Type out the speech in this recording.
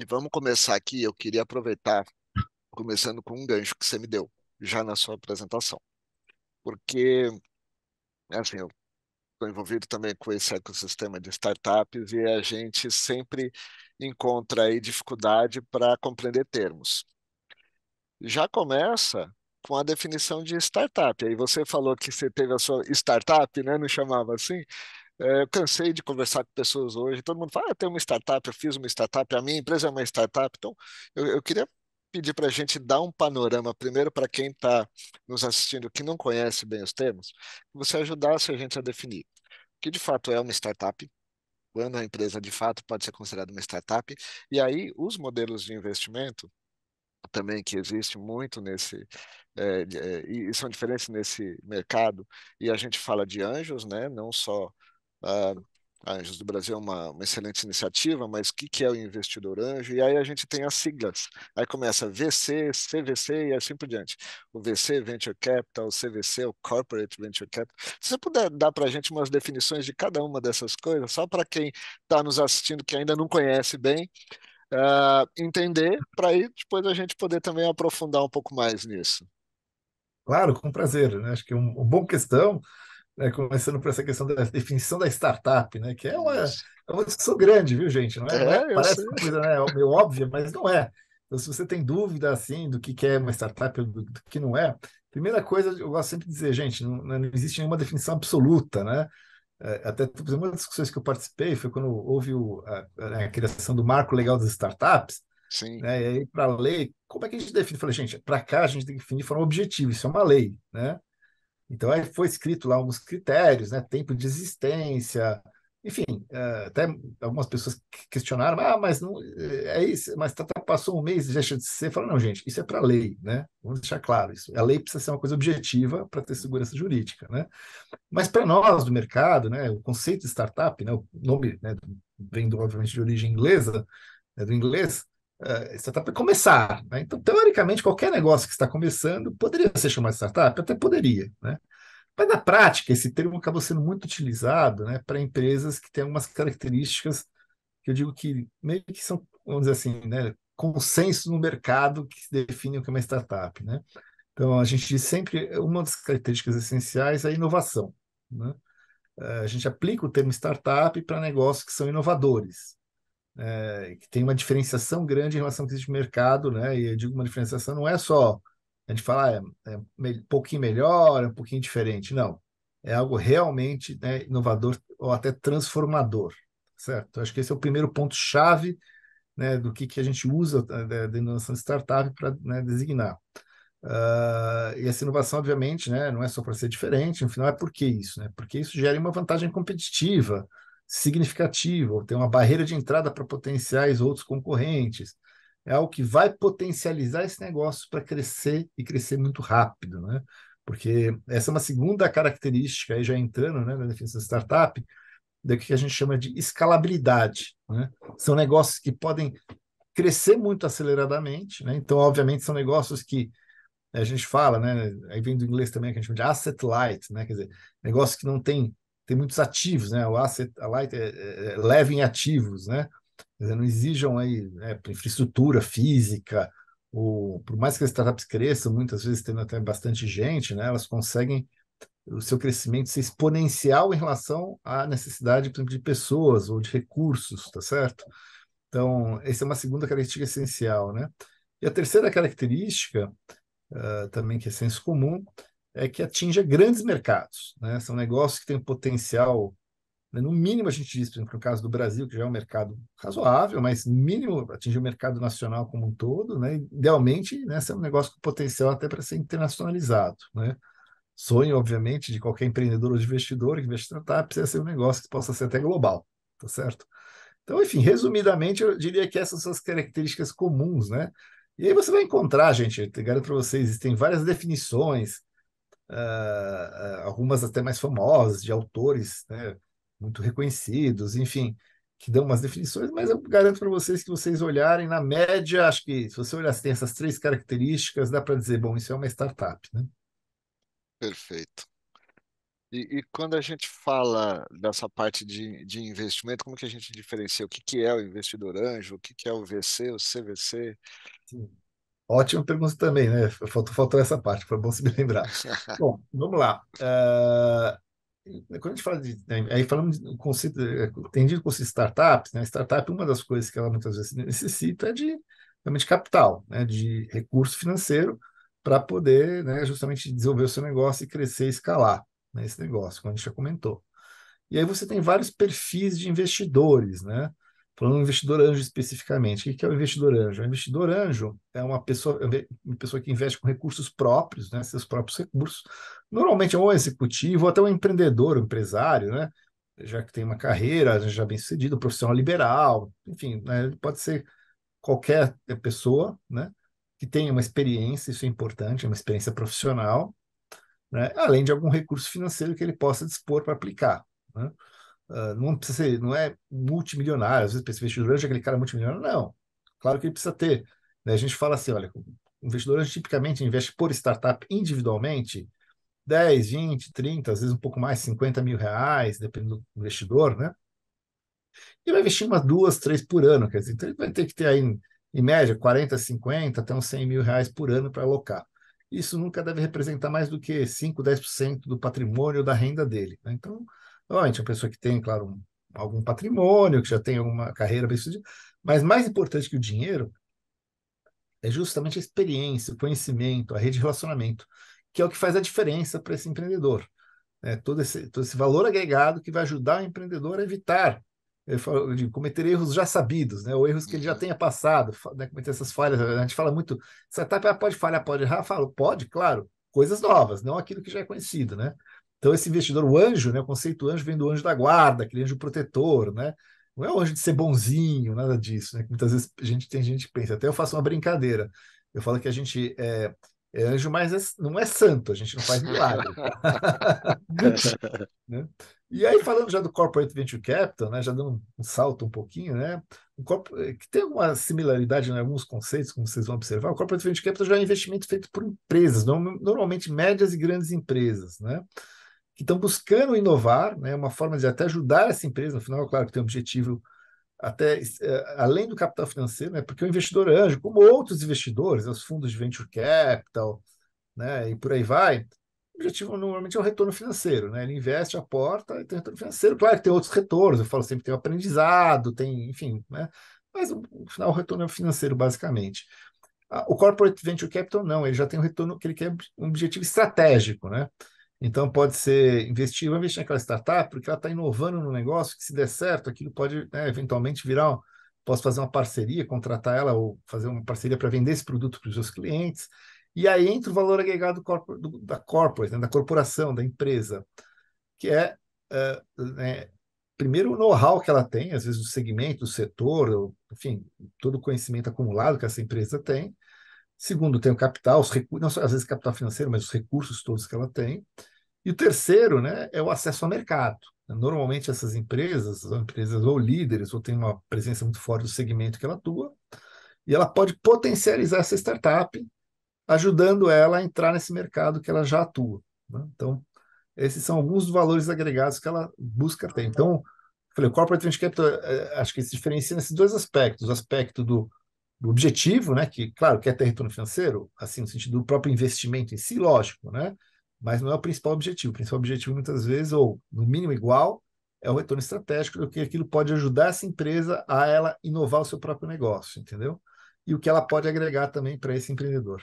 E vamos começar aqui. Eu queria aproveitar, começando com um gancho que você me deu, já na sua apresentação. Porque, assim, eu estou envolvido também com esse ecossistema de startups e a gente sempre encontra aí dificuldade para compreender termos. Já começa com a definição de startup. Aí você falou que você teve a sua startup, né? Não chamava assim? Eu cansei de conversar com pessoas hoje. Todo mundo fala, eu tenho uma startup, eu fiz uma startup, a minha empresa é uma startup. Então, eu queria pedir para a gente dar um panorama, primeiro para quem está nos assistindo que não conhece bem os termos, que você ajudasse a gente a definir o que de fato é uma startup, quando a empresa de fato pode ser considerada uma startup, e aí os modelos de investimento também que existe muito nesse e são diferentes nesse mercado, e a gente fala de anjos, né? Não só ah, a Anjos do Brasil é uma excelente iniciativa, mas o que, que é o investidor anjo? E aí a gente tem as siglas. Aí começa VC, CVC e assim por diante. O VC, Venture Capital, o CVC, o Corporate Venture Capital. Se você puder dar para a gente umas definições de cada uma dessas coisas, só para quem está nos assistindo que ainda não conhece bem, entender, para aí depois a gente poder também aprofundar um pouco mais nisso. Claro, com prazer, né? Acho que uma boa questão, né, começando por essa questão da definição da startup, né, que Isso. é uma discussão grande, viu, gente? É, eu sei. Parece uma coisa, né, meio óbvia, mas não é. Então, se você tem dúvida assim do que é uma startup ou do que não é, primeira coisa, eu gosto sempre de dizer, gente, não existe nenhuma definição absoluta, né? Até, por exemplo, uma das discussões que eu participei foi quando houve a criação do Marco Legal das Startups, Sim, né? E aí, para a lei, como é que a gente define? Eu falei, gente, para cá a gente tem que definir de forma objetiva, isso é uma lei, né? Então, aí foi escrito lá alguns critérios, né? Tempo de existência, enfim, até algumas pessoas questionaram, mas não é isso, mas passou um mês e deixa de ser. Fala, não, gente, isso é para lei, né? Vamos deixar claro isso. A lei precisa ser uma coisa objetiva para ter segurança jurídica, né? Mas para nós do mercado, né? O conceito de startup, né? O nome, né, vem obviamente de origem inglesa, né, do inglês. Startup é começar, né? Então, teoricamente, qualquer negócio que está começando poderia ser chamado de startup, até poderia, né? Mas na prática, esse termo acabou sendo muito utilizado, né, para empresas que têm algumas características que eu digo que meio que são, vamos dizer assim, né, consenso no mercado que definem o que é uma startup, né? Então, a gente diz sempre uma das características essenciais é a inovação, né? A gente aplica o termo startup para negócios que são inovadores, que tem uma diferenciação grande em relação ao que existe no mercado, né? E eu digo uma diferenciação não é só a gente falar um pouquinho melhor, é um pouquinho diferente, não. É algo realmente, né, inovador ou até transformador, certo? Acho que esse é o primeiro ponto-chave, né, do que a gente usa da inovação de startup para, né, designar. E essa inovação, obviamente, né, não é só para ser diferente, no final é por que isso, né? Porque isso gera uma vantagem competitiva significativa, ou tem uma barreira de entrada para potenciais outros concorrentes. É algo que vai potencializar esse negócio para crescer e crescer muito rápido, né? Porque essa é uma segunda característica, aí já entrando, né, na definição de startup, do que a gente chama de escalabilidade, né? São negócios que podem crescer muito aceleradamente, né? Então, obviamente, são negócios que a gente fala, né? Aí vem do inglês também, que a gente chama de asset light, né? Quer dizer, negócio que não tem muitos ativos, né? O asset light é leve em ativos, né? Quer dizer, não exijam aí, né, infraestrutura física, por mais que as startups cresçam, muitas vezes tendo até bastante gente, né? Elas conseguem o seu crescimento ser exponencial em relação à necessidade, por exemplo, de pessoas ou de recursos, tá certo? Então, essa é uma segunda característica essencial, né? E a terceira característica também que é senso comum, é que atinja grandes mercados, né? São negócios que têm potencial, né? No mínimo a gente diz, por exemplo, no caso do Brasil, que já é um mercado razoável, mas no mínimo atingir o mercado nacional como um todo, né? Idealmente, né, ser um negócio com potencial até para ser internacionalizado, né? Sonho, obviamente, de qualquer empreendedor ou de investidor que investe em startup, precisa ser um negócio que possa ser até global, tá certo? Então, enfim, resumidamente, eu diria que essas são as características comuns, né? E aí você vai encontrar, gente, eu garanto para vocês, existem várias definições, algumas até mais famosas, de autores, né, muito reconhecidos, enfim, que dão umas definições, mas eu garanto para vocês que vocês olharem, na média, acho que se você olhar se tem essas três características, dá para dizer, bom, isso é uma startup, né? perfeito. E quando a gente fala dessa parte de investimento, como que a gente diferencia o que que é o investidor anjo, o que que é o VC, o CVC? Sim. Ótima pergunta também, né? Faltou essa parte, foi bom se me lembrar. Bom, vamos lá. Quando a gente fala aí falamos do conceito, entendido como startups, né? Startup, uma das coisas que ela muitas vezes necessita é de realmente capital, né? De recurso financeiro para poder, né, justamente desenvolver o seu negócio e crescer e escalar, né, esse negócio, como a gente já comentou. E aí você tem vários perfis de investidores, né? Falando do investidor anjo especificamente, o que é o investidor anjo? O investidor anjo é uma pessoa que investe com recursos próprios, né? Seus próprios recursos. Normalmente é um executivo ou até um empreendedor, um empresário, né? Já que tem uma carreira já bem sucedida, um profissional liberal, enfim, né? Pode ser qualquer pessoa, né? Que tenha uma experiência, isso é importante, é uma experiência profissional, né? Além de algum recurso financeiro que ele possa dispor para aplicar, né? Não precisa ser, não é multimilionário, às vezes esse investidor anjo é aquele cara multimilionário, não. Claro que ele precisa ter, né? A gente fala assim, olha, o investidor anjo tipicamente investe por startup individualmente 10, 20, 30, às vezes um pouco mais, 50 mil reais, dependendo do investidor, né? E vai investir umas duas, três por ano, quer dizer, então ele vai ter que ter aí, em média, 40, 50, até uns 100 mil reais por ano para alocar. Isso nunca deve representar mais do que 5, 10% do patrimônio ou da renda dele, né? Então, normalmente, a pessoa que tem, claro, algum patrimônio, que já tem alguma carreira bem-sucedida, mas mais importante que o dinheiro é justamente a experiência, o conhecimento, a rede de relacionamento, que é o que faz a diferença para esse empreendedor, né? Todo esse valor agregado que vai ajudar o empreendedor a evitar de cometer erros já sabidos, né? Ou erros que ele já Uhum. tenha passado, né? Cometer essas falhas. A gente fala muito, startup pode falhar, pode errar. Eu falo, pode, claro, coisas novas, não aquilo que já é conhecido, né? Então, esse investidor, o anjo, né? O conceito anjo vem do anjo da guarda, aquele anjo protetor, né? Não é o anjo de ser bonzinho, nada disso, né? Que muitas vezes tem gente que pensa. Até eu faço uma brincadeira. Eu falo que a gente é anjo, mas não é santo, a gente não faz milagre, né? E aí, falando já do Corporate Venture Capital, né, já dando um salto um pouquinho, né, que tem alguma similaridade em alguns conceitos, como vocês vão observar, o Corporate Venture Capital já é um investimento feito por empresas, normalmente médias e grandes empresas, né, que estão buscando inovar, né, uma forma de até ajudar essa empresa, no final, claro que tem um objetivo até além do capital financeiro, né, porque o investidor anjo, como outros investidores, os fundos de venture capital, né, e por aí vai, o objetivo normalmente é o retorno financeiro, né? Ele investe, aporta e tem retorno financeiro. Claro que tem outros retornos, eu falo sempre tem o aprendizado, tem, enfim, né? Mas no final o retorno é financeiro, basicamente. O Corporate Venture Capital não, ele já tem um retorno que ele quer um objetivo estratégico, né? Então pode ser vai investir naquela startup porque ela está inovando no negócio, que se der certo, aquilo pode, né, eventualmente virar, posso fazer uma parceria, contratar ela ou fazer uma parceria para vender esse produto para os seus clientes. E aí entra o valor agregado da corporate, né, da corporação, da empresa, que né, primeiro o know-how que ela tem, às vezes do segmento, do setor, enfim, todo o conhecimento acumulado que essa empresa tem. Segundo, tem o capital, os recursos, não só às vezes capital financeiro, mas os recursos todos que ela tem. E o terceiro, né, é o acesso ao mercado. Normalmente essas empresas são empresas ou líderes ou têm uma presença muito forte do segmento que ela atua, e ela pode potencializar essa startup, ajudando ela a entrar nesse mercado que ela já atua, né? Então, esses são alguns dos valores agregados que ela busca ter. Então, eu falei, o Corporate Venture Capital, acho que se diferencia nesses dois aspectos. O aspecto do objetivo, né, que, claro, quer ter retorno financeiro, assim, no sentido do próprio investimento em si, lógico, né? Mas não é o principal objetivo. O principal objetivo, muitas vezes, ou no mínimo igual, é o retorno estratégico, do que aquilo pode ajudar essa empresa a ela inovar o seu próprio negócio, entendeu? E o que ela pode agregar também para esse empreendedor.